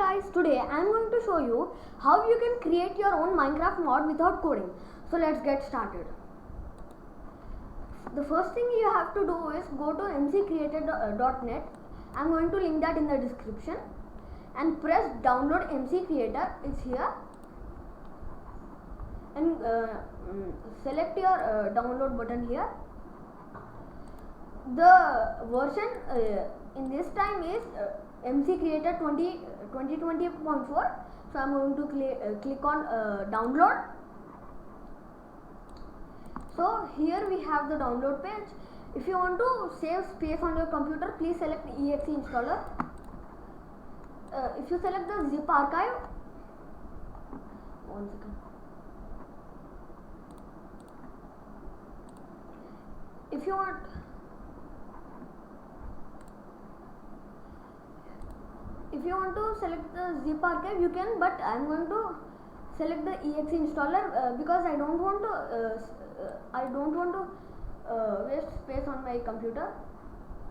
guys, today I am going to show you how you can create your own Minecraft mod without coding. So let's get started. The first thing you have to do is go to mccreator.net. I am going to link that in the description and press download MC Creator. It's here and select your download button here. The version in this time is MC Creator 2020.4. So I am going to click on download. So here we have the download page. If you want to save space on your computer, please select exe installer. If you select the zip archive, one second. If you want to select the zip archive, you can, but I am going to select the exe installer because I don't want to waste space on my computer.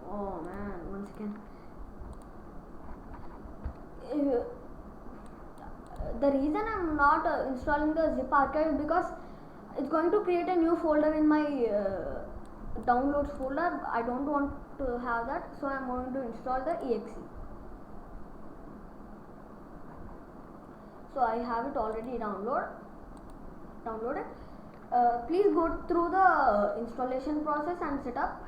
Oh man, one second. The reason I am not installing the zip archive is because it's going to create a new folder in my downloads folder. I don't want to have that, so I am going to install the exe. So I have it already downloaded. Please go through the installation process and setup.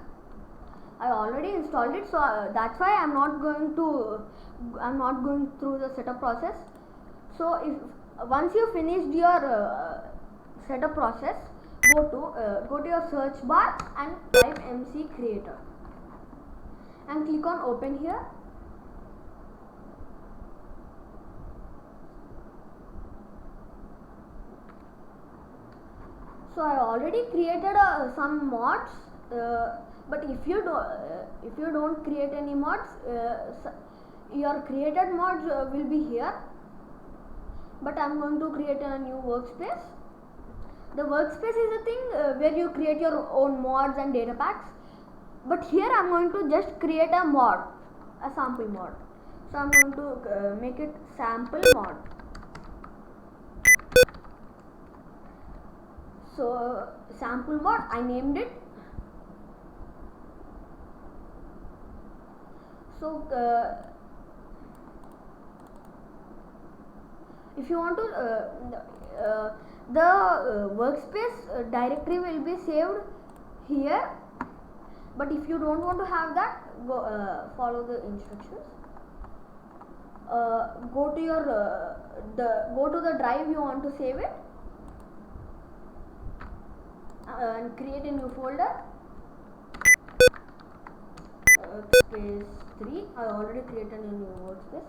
I already installed it, so that's why I'm not going through the setup process. So if once you finished your setup process, go to your search bar and type MC Creator and click on open here. So I already created some mods, but if you don't create any mods, your created mods will be here. But I am going to create a new workspace. The workspace is a thing where you create your own mods and data packs. But here I am going to just create a mod, a sample mod. So I am going to make it sample mod. So sample mod, I named it. So if you want to the workspace directory will be saved here, but if you don't want to have that, go follow the instructions. Go to your go to the drive you want to save it and create a new folder. Workspace 3. I already created a new workspace,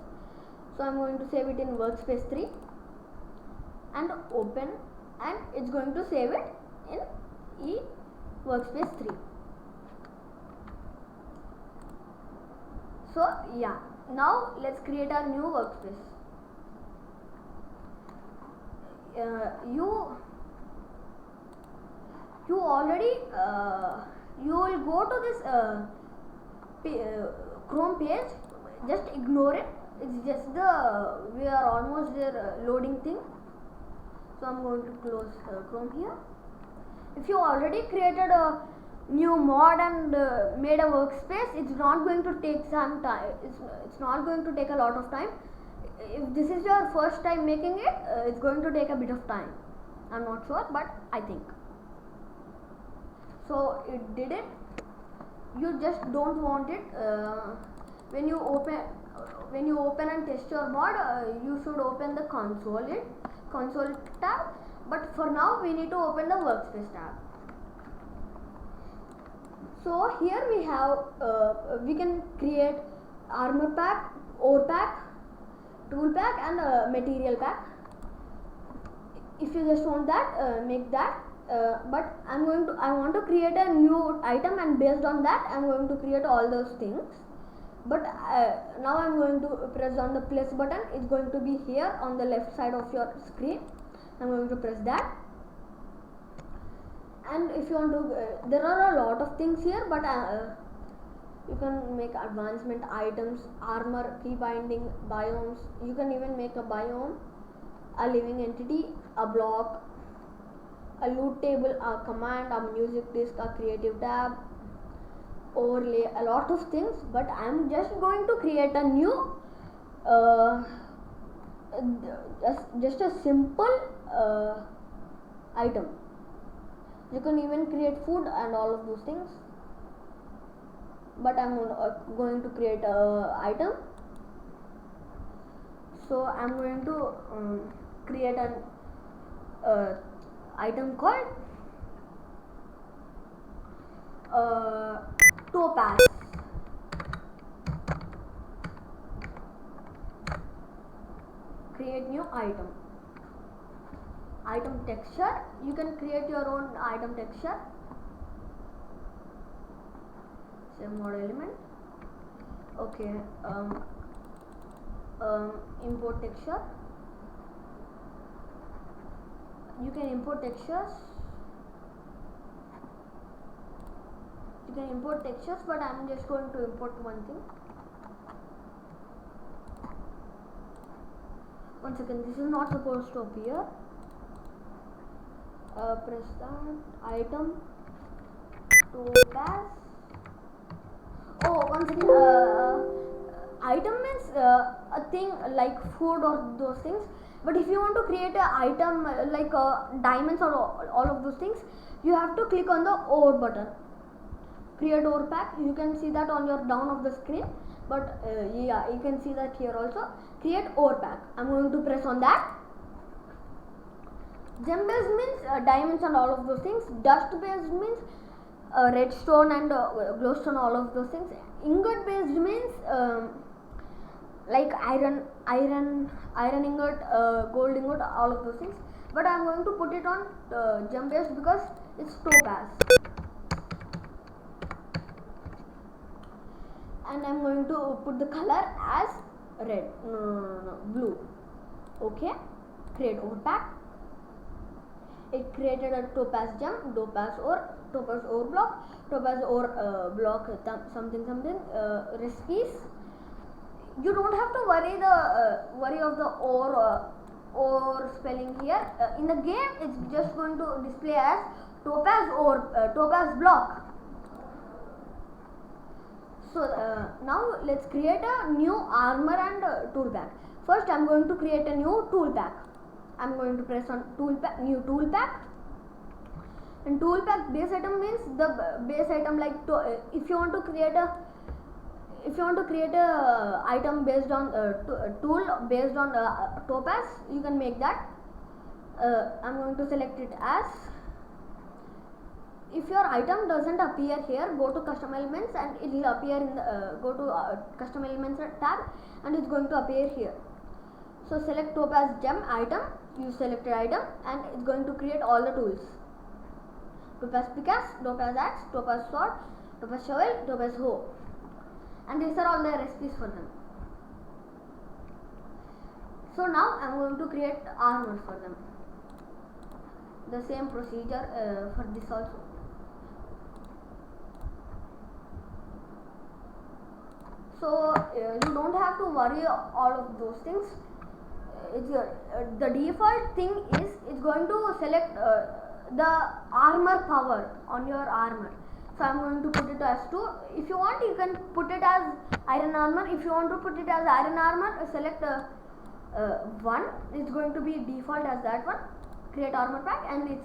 so I'm going to save it in workspace 3 and open, and it's going to save it in workspace 3. So yeah, now let's create our new workspace. You already you will go to this Chrome page. Just ignore it. It's just we are almost there loading thing. So I'm going to close Chrome here. If you already created a new mod and made a workspace, it's not going to take some time. It's not going to take a lot of time. If this is your first time making it, it's going to take a bit of time. I'm not sure, but I think. So it did it. You just don't want it. When you open and test your mod, you should open the console tab. But for now, we need to open the workspace tab. So here we have we can create armor pack, ore pack, tool pack, and material pack. If you just want that, make that. But I want to create a new item, and based on that I am going to create all those things. But now I am going to press on the plus button. It's going to be here on the left side of your screen. I am going to press that, and if you want to there are a lot of things here, but You can make advancement items, armor, key binding, biomes. You can even make a biome, a living entity, a block, a loot table, a command, a music disc, a creative tab, overlay, a lot of things. But I'm just going to create a new just a simple item. You can even create food and all of those things, but I'm going to create a item. So I'm going to create an item called topaz. Create new item. Item texture. You can create your own item texture. Same model element. Okay. Import texture. You can import textures. But I'm just going to import one thing. One second, this is not supposed to appear. Press that. Item topaz. Oh, one second. Item means a thing like food or those things. But if you want to create an item like diamonds or all of those things, you have to click on the ore button. Create ore pack. You can see that on your down of the screen. But yeah, you can see that here also. Create ore pack. I'm going to press on that. Gem based means diamonds and all of those things. Dust based means redstone and glowstone, all of those things. Ingot based means like iron ingot, gold ingot, all of those things. But I'm going to put it on gem based because it's topaz. And I'm going to put the color as red, blue. Okay, create ore pack. It created a topaz gem, topaz ore block, topaz ore block, something recipes. You don't have to worry of the ore spelling here. In the game, it's just going to display as topaz block. So now let's create a new armor and tool pack. First, I'm going to create a new tool pack. I'm going to press on new tool pack. And tool pack base item means the base item, like if you want to create a item based on tool based on topaz, you can make that. I'm going to select it as. If your item doesn't appear here, go to custom elements and it will appear in the go to custom elements tab and it's going to appear here. So select topaz gem item, use selected item, and it's going to create all the tools. Topaz pickaxe, topaz axe, topaz sword, topaz shovel, topaz hoe, and these are all the recipes for them. So now I'm going to create armor for them. The same procedure for this also. So you don't have to worry all of those things. The default thing is it's going to select the armor power on your armor. So I'm going to put it as 2. If you want, you can put it as iron armor. If you want to put it as iron armor, select 1. It's going to be default as that one. Create armor pack, and it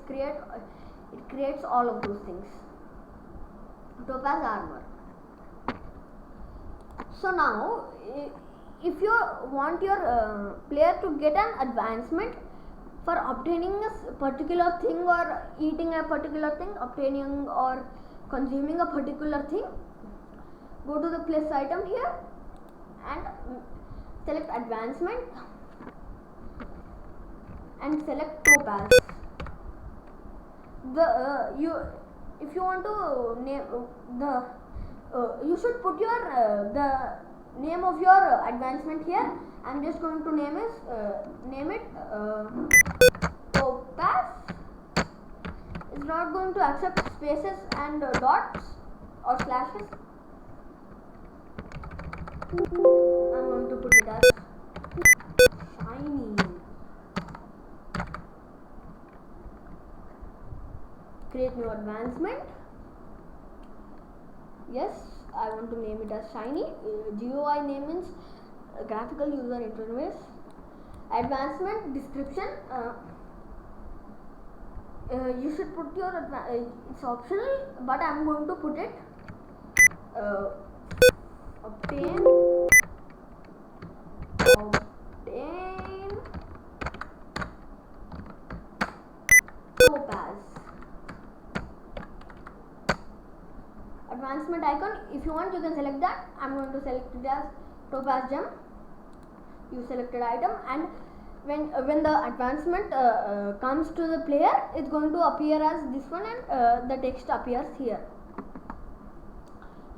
creates all of those things. Topaz armor. So now, if you want your player to get an advancement for obtaining a particular thing or eating a particular thing, obtaining or consuming a particular thing, go to the plus item here and select advancement and select topaz. If you want to name you should put your the name of your advancement here. I'm just going to name it topaz. It's not going to accept spaces and dots or slashes. I'm going to put it as shiny. Create new advancement. Yes, I want to name it as shiny. GUI name means graphical user interface. Advancement description. You should put your it's optional, but I'm going to put it obtain topaz. Advancement icon, if you want you can select that. I'm going to select it as topaz gem. You selected item, and when the advancement comes to the player, it's going to appear as this one, and the text appears here.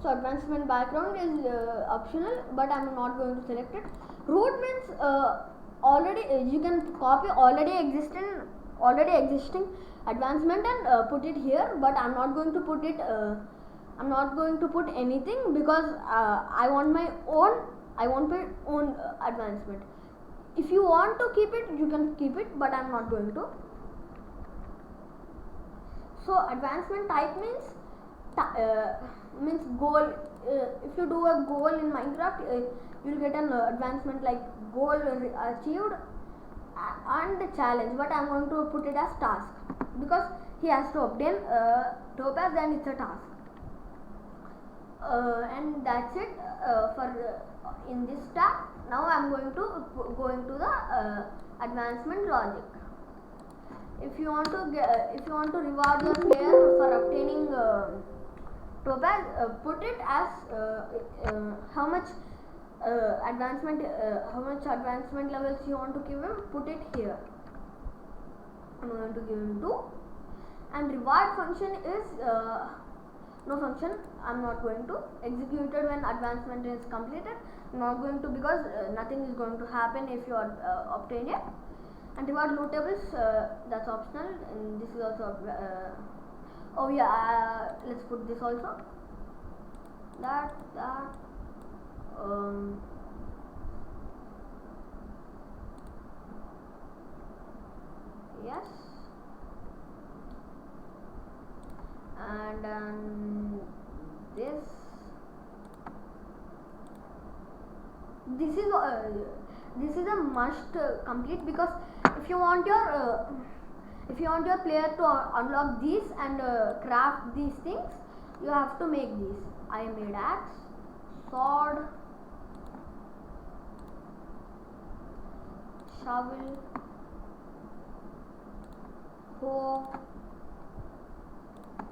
So advancement background is optional, but I'm not going to select it. Root means already you can copy already existing advancement and put it here, but I'm not going to put it. I'm not going to put anything because I want my own advancement. If you want to keep it, you can keep it, but I'm not going to. So advancement type means goal. If you do a goal in Minecraft, you'll get an advancement like goal achieved and challenge, but I'm going to put it as task because he has to obtain topaz, and it's a task. And that's it for in this tab. Now I'm going to go into the advancement logic. If you want to reward your player for obtaining topaz, put it as how much advancement levels you want to give him. Put it here. I'm going to give him 2, and reward function is no function. I'm not going to execute it when advancement is completed. I'm not going to, because nothing is going to happen if you obtain it. And reward lootables, that's optional, and this is also oh yeah, let's put this also. That yes, and this is a must complete, because if you want your player to unlock these and craft these things, you have to make these. I made axe, sword, shovel, hoe,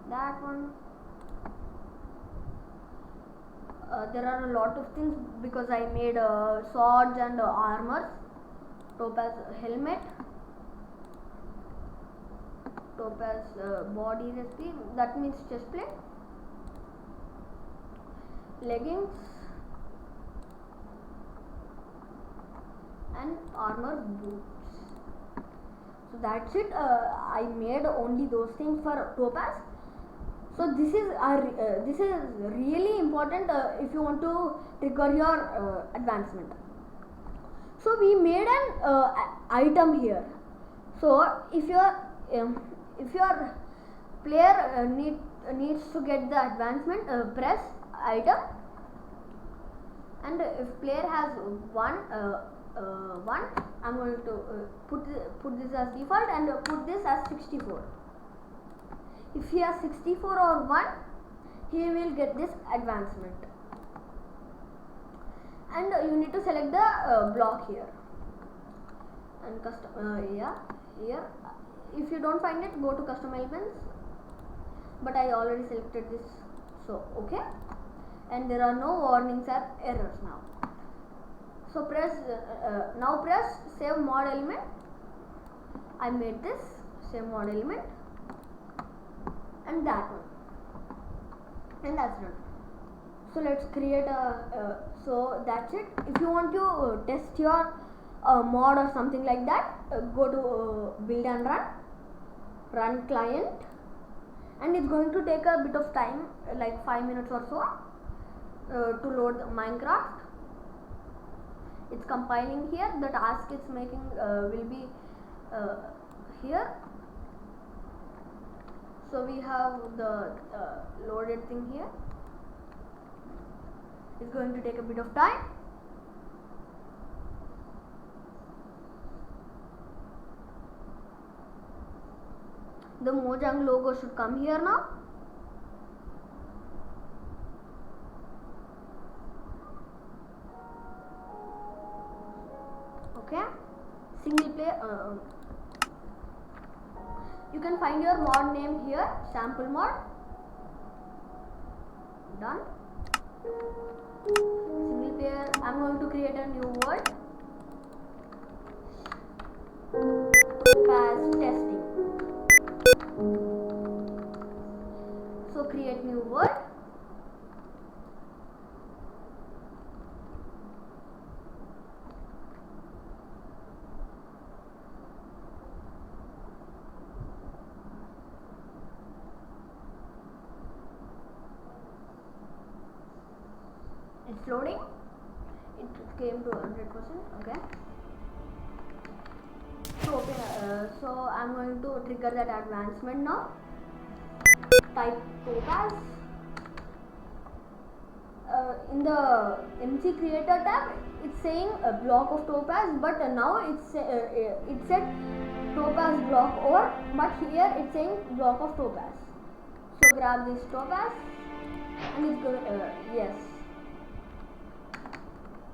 that one. There are a lot of things because I made swords and armors. Topaz helmet, topaz body recipe, that means chest plate, leggings, and armor boots. So that's it. I made only those things for topaz. So this is really important if you want to trigger your advancement. So we made an item here. So if your player needs to get the advancement, press item, and if player has one, I'm going to put this as default and put this as 64. If he has 64 or 1, he will get this advancement. And you need to select the block here and custom here. If you don't find it, go to custom elements, but I already selected this, so okay. And there are no warnings or errors now. So press save mod element. I made this save mod element, and that one, and that's done. So let's create a so that's it. If you want to test your mod or something like that, go to build and run client, and it's going to take a bit of time, like 5 minutes or so, to load the Minecraft. It's compiling here. The task it's making will be here. So we have the loaded thing here. It's going to take a bit of time. The Mojang logo should come here now. Okay, single player. You can find your mod name here, sample mod. Done. Single player. I'm going to create a new word. As testing. So create new word. It's loading. It came to 100%. Okay. So so I'm going to trigger that advancement now. Type Topaz. In the MC Creator tab, it's saying a block of Topaz, but now it said Topaz block or, but here it's saying block of Topaz. So grab this Topaz and it's going. Yes.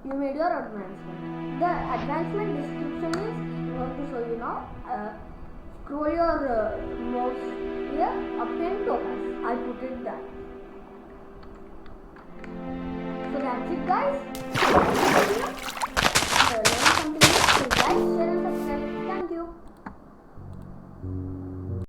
You made your advancement. The advancement description is I'm going to show you now. Scroll your mouse here, obtain tokens. I put it there. So that's it, guys. Learn something new. Please like, share and subscribe. Thank you.